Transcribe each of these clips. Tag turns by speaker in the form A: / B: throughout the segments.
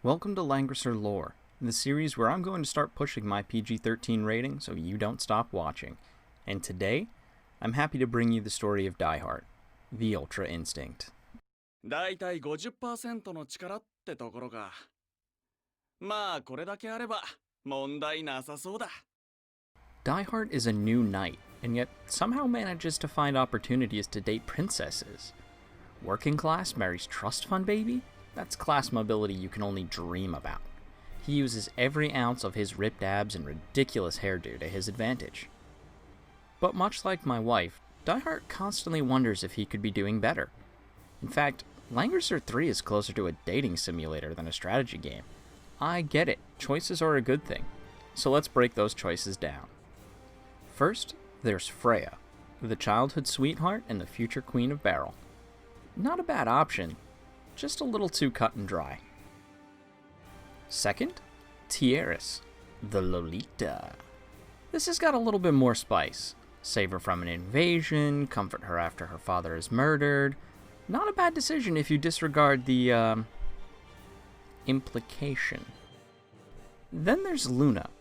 A: Welcome to Langrisser Lore, the series where I'm going to start pushing my PG-13 rating so you don't stop watching. And today, I'm happy to bring you the story of Dieharte, the Ultra Instinct.
B: だいたい 50% の力ってところか。まあこれだけあれば問題なさそうだ。
A: Dieharte is a new knight, and yet somehow manages to find opportunities to date princesses. Working class marries trust fund baby? That's class mobility you can only dream about. He uses every ounce of his ripped abs and ridiculous hairdo to his advantage. But much like my wife, Dieharte constantly wonders if he could be doing better. In fact, Langrisser 3 is closer to a dating simulator than a strategy game. I get it, choices are a good thing. So let's break those choices down. First, there's Freya, the childhood sweetheart and the future queen of Beryl. Not a bad option, just a little too cut and dry. Second, Dieharte, the Lolita. This has got a little bit more spice. Save her from an invasion, comfort her after her father is murdered. Not a bad decision if you disregard the, implication. Then there's Luna,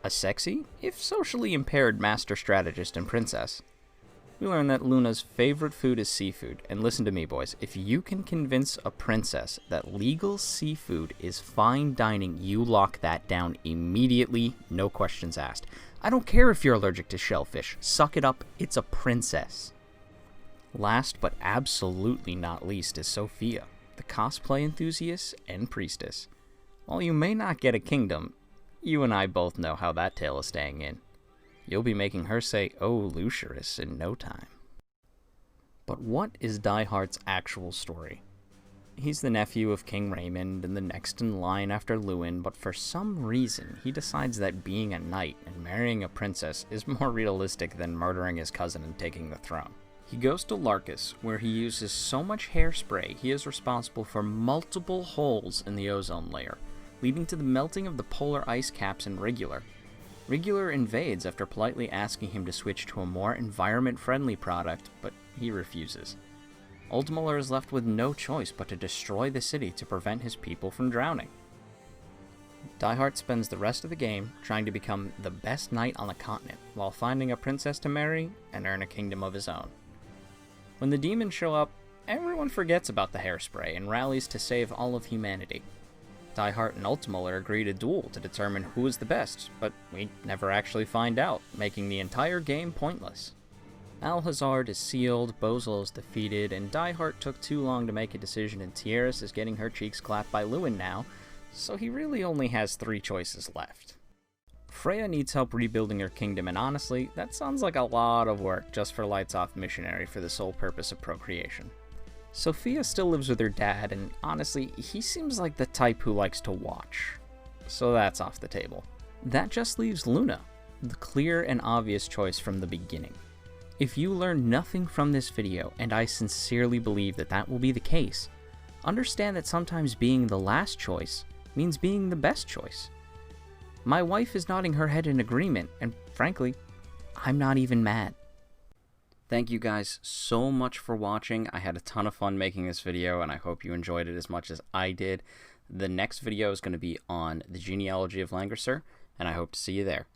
A: a sexy, if socially impaired master strategist and princess. We learn that Luna's favorite food is seafood, and listen to me boys, if you can convince a princess that legal seafood is fine dining, you lock that down immediately, no questions asked. I don't care if you're allergic to shellfish, suck it up, it's a princess. Last but absolutely not least is Sophia, the cosplay enthusiast and priestess. While you may not get a kingdom, you and I both know how that tale is staying in. You'll be making her say, "Oh, Lucerus," in no time. But what is Dieharte's actual story? He's the nephew of King Raymond and the next in line after Lewin, but for some reason he decides that being a knight and marrying a princess is more realistic than murdering his cousin and taking the throne. He goes to Larkus, where he uses so much hairspray he is responsible for multiple holes in the ozone layer, leading to the melting of the polar ice caps in Regular. Regular invades after politely asking him to switch to a more environment-friendly product, but he refuses. Ultimaler is left with no choice but to destroy the city to prevent his people from drowning. Dieharte spends the rest of the game trying to become the best knight on the continent, while finding a princess to marry and earn a kingdom of his own. When the demons show up, everyone forgets about the hairspray and rallies to save all of humanity. Dieharte and Ultimaler agree to duel to determine who is the best, but we never actually find out, making the entire game pointless. Alhazard is sealed, Bozal is defeated, and Dieharte took too long to make a decision, and Dieharte is getting her cheeks clapped by Lewin now, so he really only has 3 choices left. Freya needs help rebuilding her kingdom, and honestly, that sounds like a lot of work just for Lights Off Missionary for the sole purpose of procreation. Sophia still lives with her dad, and honestly, he seems like the type who likes to watch. So that's off the table. That just leaves Luna, the clear and obvious choice from the beginning. If you learn nothing from this video, and I sincerely believe that that will be the case, understand that sometimes being the last choice means being the best choice. My wife is nodding her head in agreement, and frankly, I'm not even mad. Thank you guys so much for watching. I had a ton of fun making this video, and I hope you enjoyed it as much as I did. The next video is going to be on the genealogy of Langrisser, and I hope to see you there.